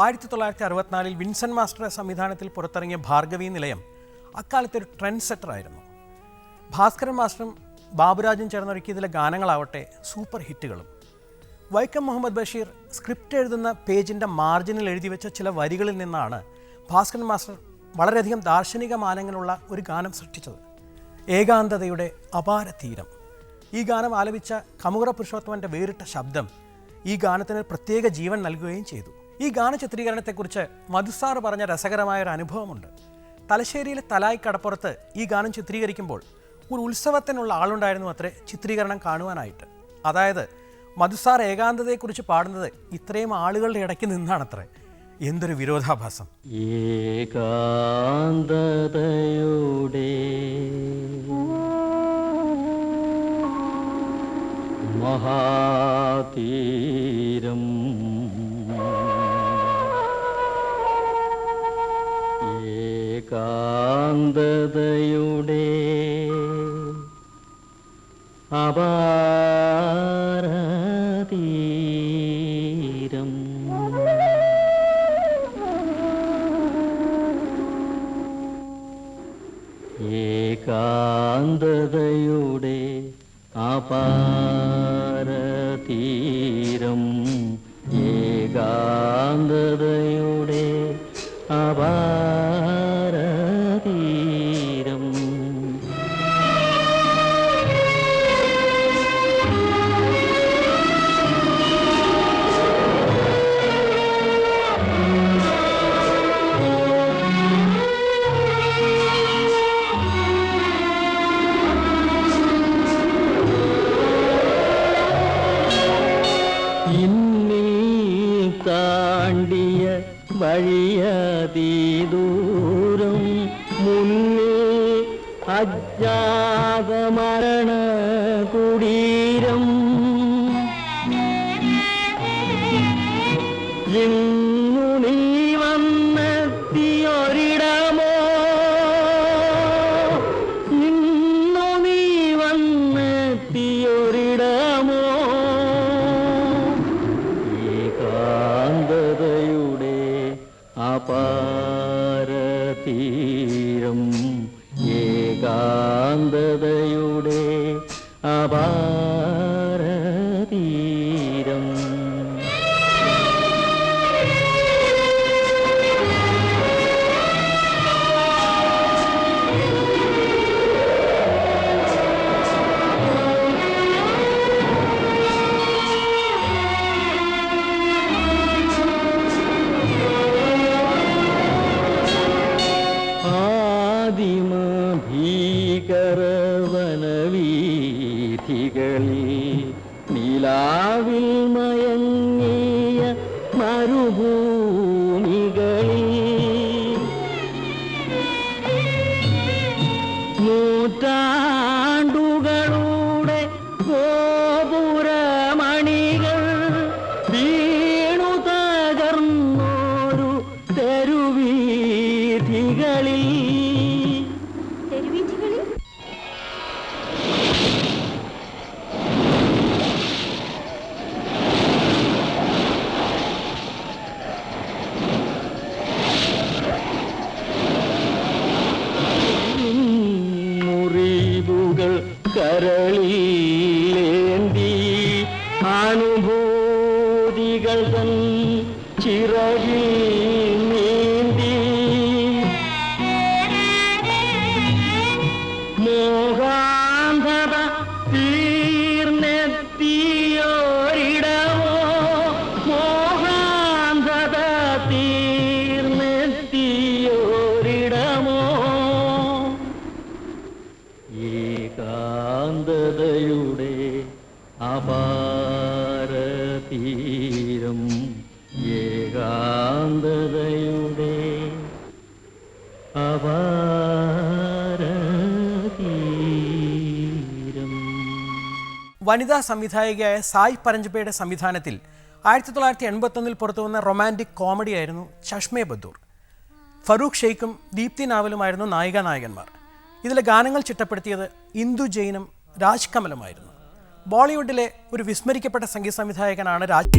1964 Vincent മാസ്റ്ററുടെ സംവിധാനത്തിൽ പുറത്തിറങ്ങിയ ഭാർഗവി നിലയം അക്കാലത്തെ ഒരു ട്രെൻഡ് സെറ്ററായിരുന്നു. ഭാസ്കരൻ മാസ്റ്ററും ബാബുരാജും ചേർന്നൊരുക്കിയതിലെ ഗാനങ്ങളാവട്ടെ സൂപ്പർ ഹിറ്റുകളും. വൈക്കം മുഹമ്മദ് ബഷീർ സ്ക്രിപ്റ്റ് എഴുതുന്ന പേജിൻ്റെ മാർജിനിൽ എഴുതി വെച്ച ചില വരികളിൽ നിന്നാണ് ഭാസ്കരൻ മാസ്റ്റർ വളരെയധികം ദാർശനിക മാനങ്ങളുള്ള ഒരു ഗാനം സൃഷ്ടിച്ചത്. ഏകാന്തതയുടെ അപാര തീരം. ഈ ഗാനം ആലപിച്ച കമുകറ പുരുഷോത്തമൻ്റെ വേറിട്ട ശബ്ദം ഈ ഗാനത്തിന് പ്രത്യേക ജീവൻ നൽകുകയും ചെയ്തു. ഈ ഗാന ചിത്രീകരണത്തെക്കുറിച്ച് മധുസാർ പറഞ്ഞ രസകരമായ ഒരു അനുഭവമുണ്ട്. തലശ്ശേരിയിലെ തലായി കടപ്പുറത്ത് ഈ ഗാനം ചിത്രീകരിക്കുമ്പോൾ ഒരു ഉത്സവത്തിനുള്ള ആളുണ്ടായിരുന്നു അത്രേ ചിത്രീകരണം കാണുവാനായിട്ട്. അതായത് മധുസാർ ഏകാന്തതയെക്കുറിച്ച് പാടുന്നത് ഇത്രയും ആളുകളുടെ ഇടയ്ക്ക് നിന്നാണത്രേ. എന്തൊരു വിരോധാഭാസം. ഏകാന്തതയുടെ മഹാതീരം ഏകാന്തതയുടെ അപാരതീരം ഏകാന്തതയുടെ അപാരതീരം ഏകാന്തതയുടെ അപാരതീരം താണ്ടിയ വഴിയതീദൂരം മുന്നിൽ അജ്ഞാത മരണ കുടീരം ഇന്നു നീ വന്നെത്തിയൊരിടമോ ഇന്നു നീ വന്നെത്തിയൊരിടമോ ഏകാന്തതയുടെ അപാരതീരം ഏകാന്തതയുടെ അപാരതീരം ഭീകരവനവീഥികളിൽ നിലാവിൽ മയങ്ങിയ മരുഭൂമികളിൽ നൂറ്റാണ്ടുകളുടെ ഗോപുരമണികൾ വീണു തകർന്നോരു തെരുവീഥികളിൽ മുറിവുകൾ കരളിലേന്തി അനുഭൂതികൾ തൻ ചിറകിൽ നീന്തി മോഹാന്ധത തീർന്നെത്തിയോരിടമോ മോഹാന്ധത തീർന്നെത്തിയോരിടമോ ഏകാന്തതയുടെ അപാരതീരം ഏകാന്തതയുടെ അപാരതീരം. വനിതാ സംവിധായികയായ സായ് പരഞ്ജപയുടെ സംവിധാനത്തിൽ 1981 പുറത്തുവന്ന റൊമാൻറ്റിക് കോമഡിയായിരുന്നു ചഷ്മേ ബദൂർ. ഫറൂഖ് ഷെയ്ഖും ദീപ്തി നാവലുമായിരുന്നു നായികാനായകന്മാർ. ഇതിലെ ഗാനങ്ങൾ ചിട്ടപ്പെടുത്തിയത് ഇന്ദു ജെയിനും രാജ് കമലുമായിരുന്നു. ബോളിവുഡിലെ ഒരു വിസ്മരിക്കപ്പെട്ട സംഗീത സംവിധായകനാണ് രാജ്.